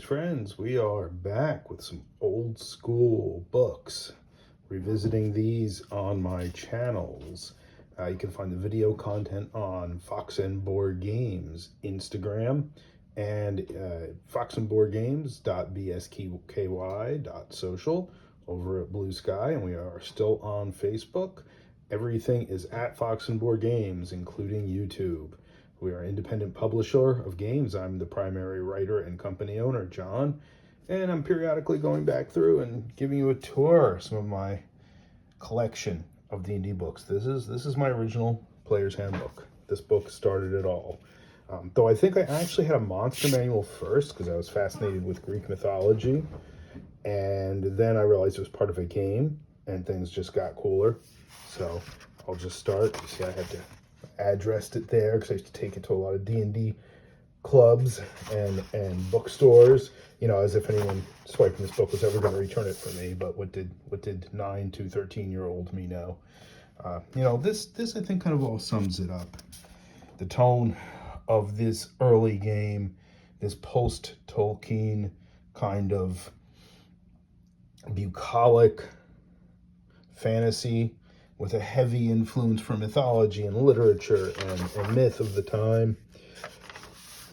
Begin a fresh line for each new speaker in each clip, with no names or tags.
Greetings, friends. We are back with some old school books, revisiting these on my channels. You can find the video content on Fox and Board Games Instagram and foxandboardgames.bsky.social over at Blue Sky, and we are still on Facebook. Everything is at Fox and Board Games, including YouTube. We are an independent publisher of games. I'm the primary writer and company owner, John, and I'm periodically going back through and giving you a tour of some of my collection of D&D books. This is my original Players Handbook. This book started it all. Though I think I actually had a monster manual first because I was fascinated with Greek mythology, and then I realized it was part of a game, and things just got cooler. So I'll just start. You see, I had to addressed it there because I used to take it to a lot of D&D clubs and bookstores, you know, as if anyone swiping this book was ever going to return it for me. But what did 9 to 13-year-old me know? You know, this I think kind of all sums it up. The tone of this early game, this post-Tolkien kind of bucolic fantasy with a heavy influence from mythology and literature and myth of the time.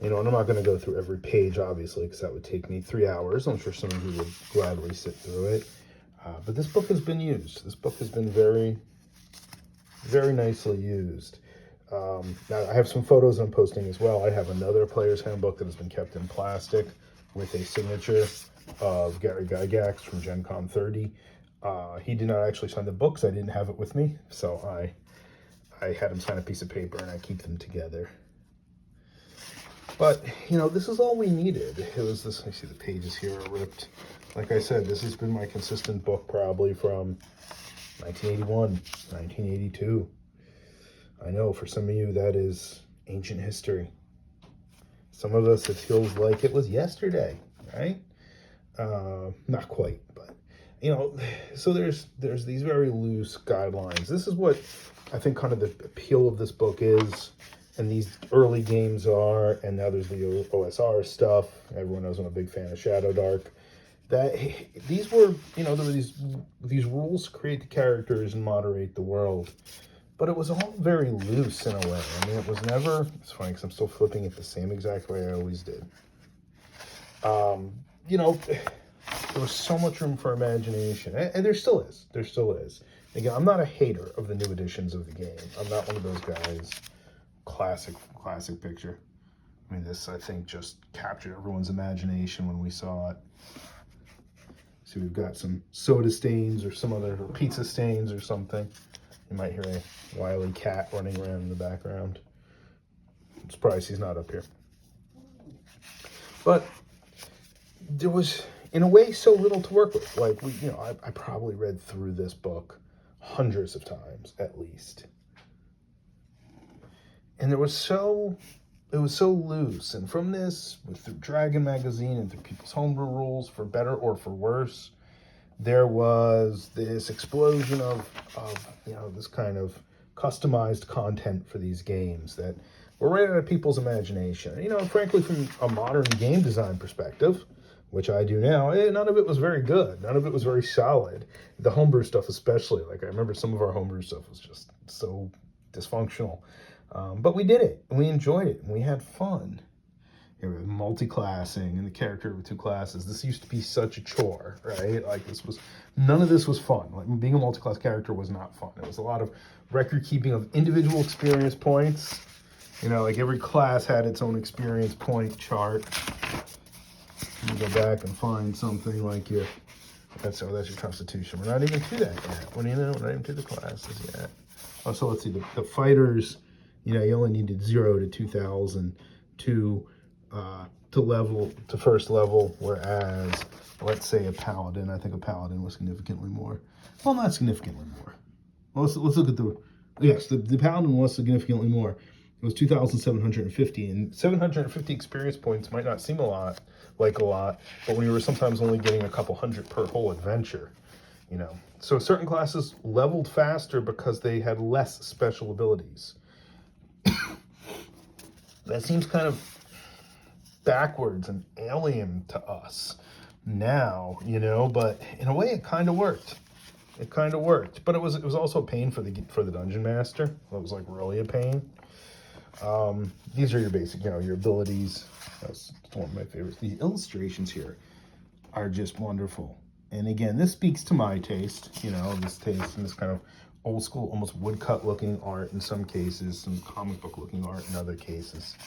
You know, and I'm not going to go through every page, obviously, because that would take me 3 hours. I'm sure some of you would gladly sit through it. But this book has been used. This book has been very, very nicely used. Now, I have some photos I'm posting as well. I have another Player's Handbook that has been kept in plastic with a signature of Gary Gygax from Gen Con 30. He did not actually sign the books. I didn't have it with me, so I had him sign a piece of paper, and I keep them together. But, you know, this is all we needed. It was this, I see the pages here are ripped. Like I said, this has been my consistent book probably from 1981, 1982. I know for some of you that is ancient history. Some of us, it feels like it was yesterday, right? Not quite, but you know, so there's these very loose guidelines. This is what I think kind of the appeal of this book is, and these early games are, and now there's the OSR stuff. Everyone knows I'm a big fan of Shadow Dark. That these were, you know, there were these rules to create the characters and moderate the world, but it was all very loose in a way. I mean, it was never, it's funny because I'm still flipping it the same exact way I always did. You know, there was so much room for imagination, and there still is. There still is. Again, I'm not a hater of the new editions of the game. I'm not one of those guys. Classic picture. I mean, this, I think, just captured everyone's imagination when we saw it. So we've got some soda stains or some other or pizza stains or something. You might hear a wily cat running around in the background. I'm surprised he's not up here. But there was, in a way, so little to work with. Like, you know, I probably read through this book hundreds of times at least. And it was so loose. And from this, through Dragon Magazine and through people's homebrew rules, for better or for worse, there was this explosion of you know, this kind of customized content for these games that were right out of people's imagination. You know, frankly, from a modern game design perspective, which I do now, none of it was very good. None of it was very solid. The homebrew stuff especially. Like, I remember some of our homebrew stuff was just so dysfunctional. But we did it, and we enjoyed it, and we had fun. You know, multi-classing, and the character with 2 classes. This used to be such a chore, right? Like, none of this was fun. Like, being a multi-class character was not fun. It was a lot of record keeping of individual experience points. You know, like, every class had its own experience point chart. You go back and find something like that's your constitution. We're not even to that yet. What do you know? We're not even to the classes yet. Oh, so let's see, the fighters, you know, you only needed 0 to 2,000 to first level, whereas, let's say a paladin, I think a paladin was significantly more. Well, not significantly more. Well, let's look at the paladin was significantly more. It was 2,750, and 750 experience points might not seem a lot, but when you were sometimes only getting a couple hundred per whole adventure, you know. So certain classes leveled faster because they had less special abilities. That seems kind of backwards and alien to us now, you know, but in a way it kind of worked. It kind of worked, but it was also a pain for the dungeon master. It was like really a pain. These are your basic, you know, your abilities. That's one of my favorites. The illustrations here are just wonderful. And again, this speaks to my taste, you know, this taste and this kind of old school, almost woodcut looking art in some cases, some comic book looking art in other cases.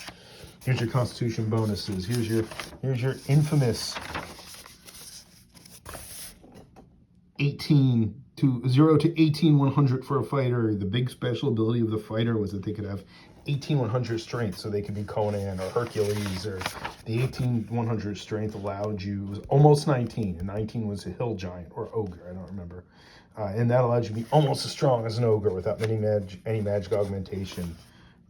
Here's your constitution bonuses. Here's your infamous 0 to 18 100 for a fighter. The big special ability of the fighter was that they could have 18 100 strength, so they could be Conan or Hercules, or the 18 100 strength allowed you, it was almost 19, and 19 was a hill giant or ogre, I don't remember. And that allowed you to be almost as strong as an ogre without any magic augmentation.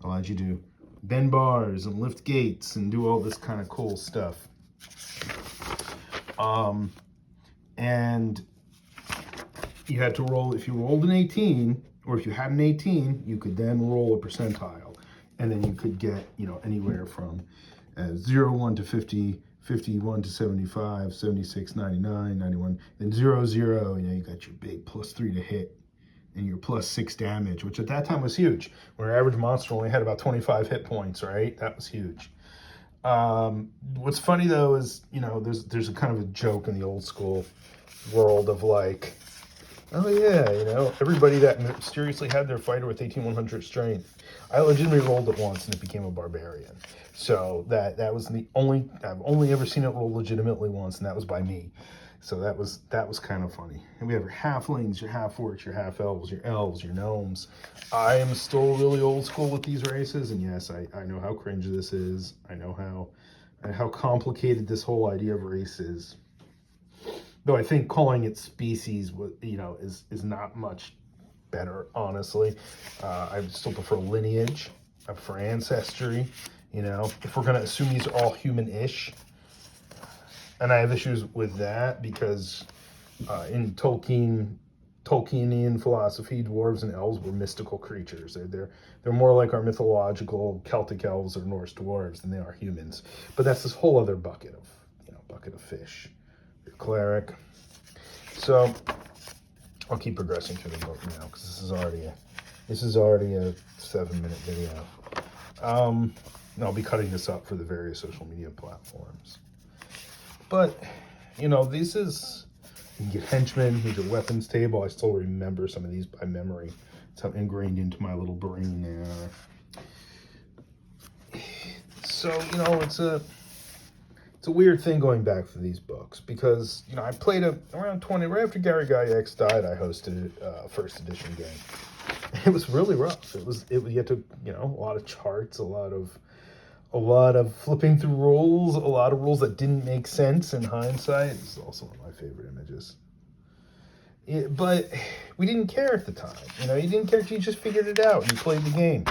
Allowed you to bend bars and lift gates and do all this kind of cool stuff. And you had to roll, if you rolled an 18, or if you had an 18, you could then roll a percentile. And then you could get, you know, anywhere from 0, 1 to 50, 51 to 75, 76, 99, 91, then 0, 0, you know, you got your big +3 to hit and your +6 damage, which at that time was huge. Where average monster only had about 25 hit points, right? That was huge. What's funny though is, you know, there's a kind of a joke in the old school world of like, oh yeah, you know, everybody that mysteriously had their fighter with 18 100 strength. I legitimately rolled it once and it became a barbarian. So that was the only, I've only ever seen it roll legitimately once, and that was by me. So that was kind of funny. And we have your halflings, your half-orcs, your half-elves, your elves, your gnomes. I am still really old school with these races, and yes, I know how cringe this is. I know how complicated this whole idea of race is. Though I think calling it species, you know, is not much better, honestly. I still prefer lineage. I prefer ancestry. You know, if we're going to assume these are all human-ish. And I have issues with that because in Tolkienian philosophy, dwarves and elves were mystical creatures. They're more like our mythological Celtic elves or Norse dwarves than they are humans. But that's this whole other bucket of fish. Your cleric. So I'll keep progressing through the book now because this is already a 7-minute video. And I'll be cutting this up for the various social media platforms. But you know, you get henchmen. Here's your weapons table. I still remember some of these by memory. It's how ingrained into my little brain they are. So you know, it's a weird thing going back to these books because, you know, I played around 20, right after Gary Guy X died, I hosted a first edition game. It was really rough. You had to, you know, a lot of charts, a lot of flipping through rules, a lot of rules that didn't make sense in hindsight. This is also one of my favorite images. But we didn't care at the time. You know, you didn't care till you just figured it out and you played the game.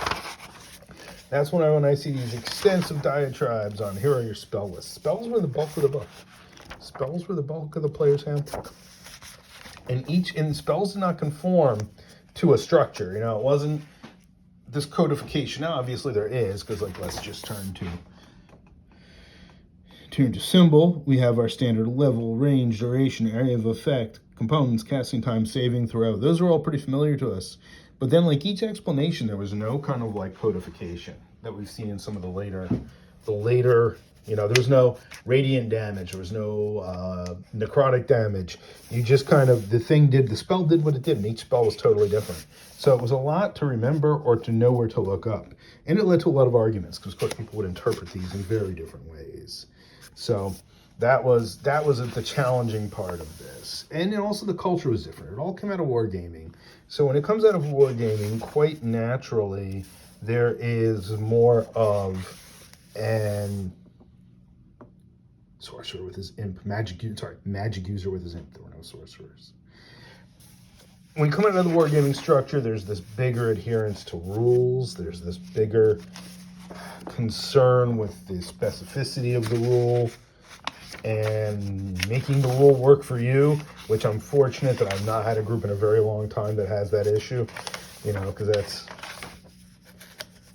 That's when I see these extensive diatribes on here are your spell lists. Spells were the bulk of the book. Spells were the bulk of the player's handbook. And spells did not conform to a structure. You know, it wasn't this codification. Now, obviously there is, because like let's just turn to symbol. We have our standard level, range, duration, area of effect, components, casting time, saving, throw. Those are all pretty familiar to us. But then, like each explanation, there was no kind of like codification that we've seen in some of the later, you know, there was no radiant damage, there was no necrotic damage. You just kind of, the spell did what it did, and each spell was totally different. So it was a lot to remember or to know where to look up. And it led to a lot of arguments, because of course people would interpret these in very different ways. So that was the challenging part of this. And then also the culture was different. It all came out of wargaming. So when it comes out of wargaming, quite naturally, there is more of an sorcerer with his imp, magic user with his imp. There were no sorcerers. When you come out of the wargaming structure, there's this bigger adherence to rules. There's this bigger concern with the specificity of the rule and making the rule work for you, which I'm fortunate that I've not had a group in a very long time that has that issue, you know, because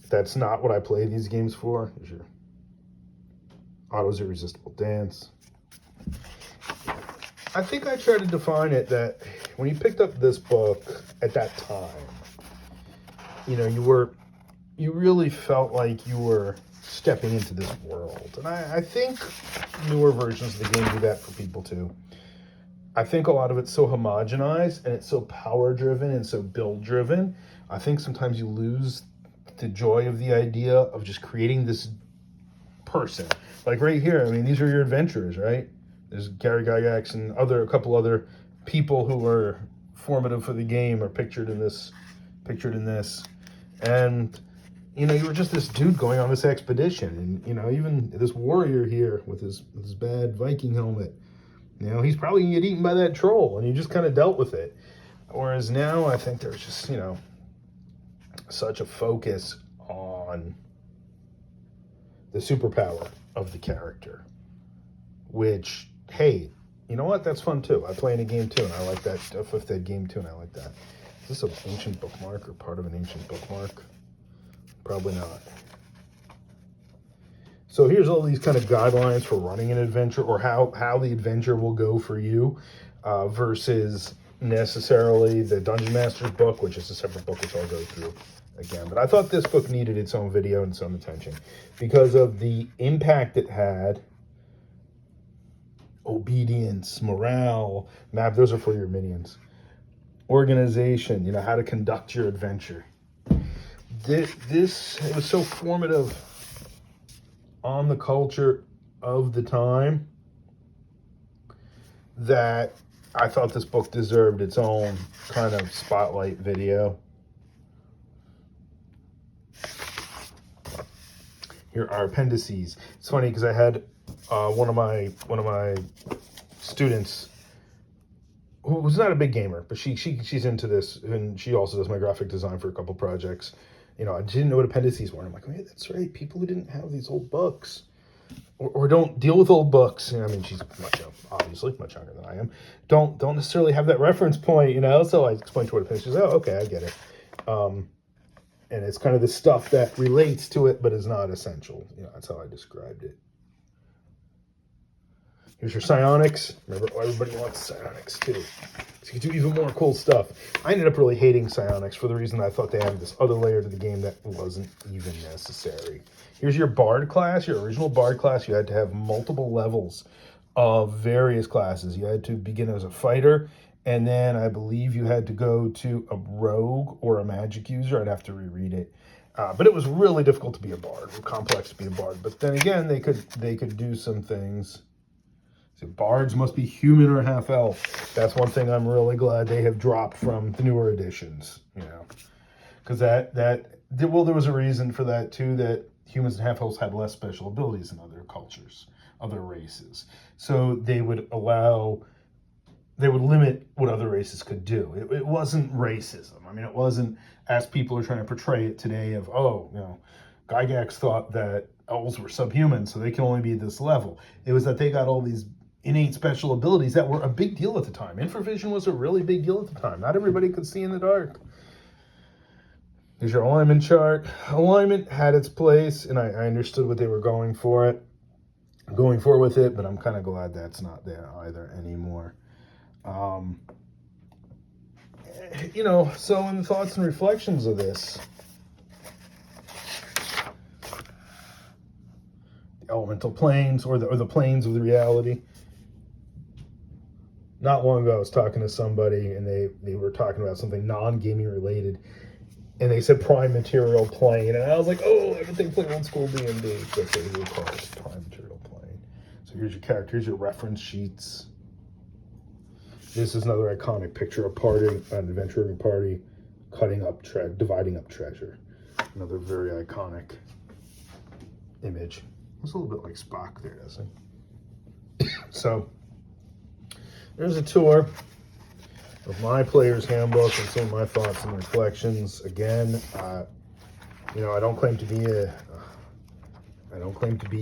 that's not what I play these games for. Otto's Irresistible Dance. I think I tried to define it that when you picked up this book at that time, you know, you really felt like you were stepping into this world. And I think newer versions of the game do that for people too. I think a lot of it's so homogenized and it's so power driven and so build driven. I think sometimes you lose the joy of the idea of just creating this person. Like right here, I mean, these are your adventurers, right? There's Gary Gygax and a couple other people who were formative for the game are pictured in this. And, you know, you were just this dude going on this expedition. And, you know, even this warrior here with his bad Viking helmet, you know, he's probably going to get eaten by that troll. And you just kind of dealt with it. Whereas now I think there's just, you know, such a focus on the superpower of the character. Which, hey, you know what? That's fun too. I play in a game too, and I like that. A Fifth Ed game too, and I like that. Is this an ancient bookmark or part of an ancient bookmark? Probably not. So here's all these kind of guidelines for running an adventure, or how the adventure will go for you, versus necessarily the Dungeon Master's book, which is a separate book, which I'll go through again. But I thought this book needed its own video and its own attention because of the impact it had. Obedience, morale, map, those are for your minions. Organization, you know, how to conduct your adventure. This it was so formative on the culture of the time that I thought this book deserved its own kind of spotlight video. Here are appendices. It's funny because I had one of my students who's not a big gamer, but she's into this, and she also does my graphic design for a couple projects. You know, I didn't know what appendices were. And I'm like, hey, that's right. People who didn't have these old books or don't deal with old books. You know, I mean, she's obviously much younger than I am. Don't necessarily have that reference point, you know. So I explained to her what appendices. She's, oh, okay, I get it. And it's kind of the stuff that relates to it, but is not essential. You know, that's how I described it. Here's your psionics. Remember, everybody wants psionics too. So you can do even more cool stuff. I ended up really hating psionics for the reason that I thought they had this other layer to the game that wasn't even necessary. Here's your bard class, your original bard class. You had to have multiple levels of various classes. You had to begin as a fighter, and then I believe you had to go to a rogue or a magic user. I'd have to reread it. But it was really difficult to be a bard, complex to be a bard. But then again, they could do some things. So bards must be human or half elf. That's one thing I'm really glad they have dropped from the newer editions, you know, because there was a reason for that too, that humans and half elves had less special abilities than other cultures, other races. So they would limit what other races could do. It wasn't racism. I mean, it wasn't, as people are trying to portray it today, of, oh, you know, Gygax thought that elves were subhuman, so they can only be at this level. It was that they got all these innate special abilities that were a big deal at the time. Infravision was a really big deal at the time. Not everybody could see in the dark. Here's your alignment chart. Alignment had its place, and I understood what they were going for with it, but I'm kind of glad that's not there either anymore. You know, so in thoughts and reflections of this, the elemental planes or the planes of the reality. Not long ago, I was talking to somebody, and they were talking about something non-gaming related, and they said prime material plane, and I was like, oh, I bet they play old school D&D. That's what they would call it, prime material plane. So here's your character, here's your reference sheets. This is another iconic picture of party, an adventuring party, dividing up treasure. Another very iconic image. Looks a little bit like Spock there, doesn't it? So there's a tour of my player's handbook and some of my thoughts and reflections. Again, you know, I don't claim to be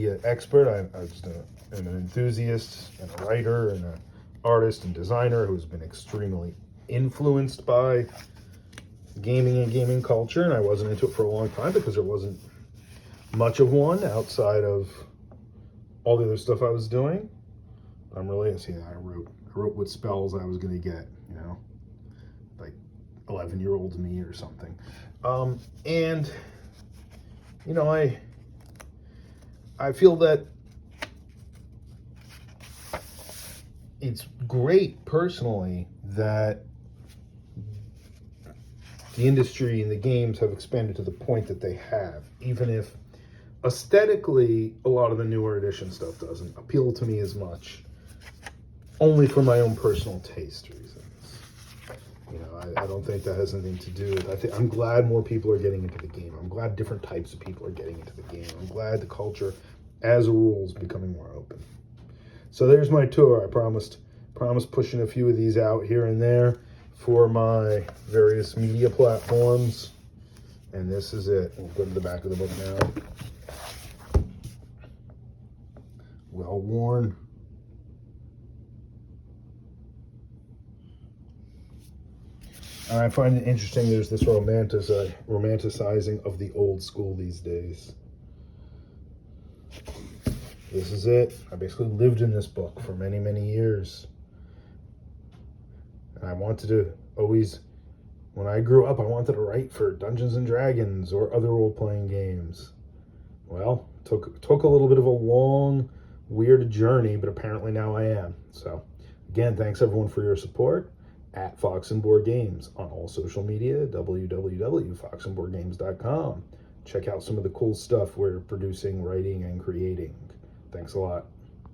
an expert. I'm just an enthusiast and a writer and an artist and designer who's been extremely influenced by gaming and gaming culture, and I wasn't into it for a long time because there wasn't much of one outside of all the other stuff I was doing. I'm really, see, I wrote what spells I was going to get, you know, like 11-year-old me or something. And, you know, I feel that it's great personally that the industry and the games have expanded to the point that they have, even if aesthetically a lot of the newer edition stuff doesn't appeal to me as much, only for my own personal taste reasons. You know, I don't think that has anything to do with, I'm glad more people are getting into the game. I'm glad different types of people are getting into the game. I'm glad the culture as a rule is becoming more open. So there's my tour. I promised pushing a few of these out here and there for my various media platforms. And this is it. We'll go to the back of the book now. Well worn. And I find it interesting there's this romanticizing of the old school these days. This is it. I basically lived in this book for many, many years. And I wanted to always, when I grew up, I wanted to write for Dungeons and Dragons or other role-playing games. Well, took a little bit of a long, weird journey, but apparently now I am. So, again, thanks everyone for your support. At Fox and Board Games on all social media, www.foxandboardgames.com. Check out some of the cool stuff we're producing, writing, and creating. Thanks a lot.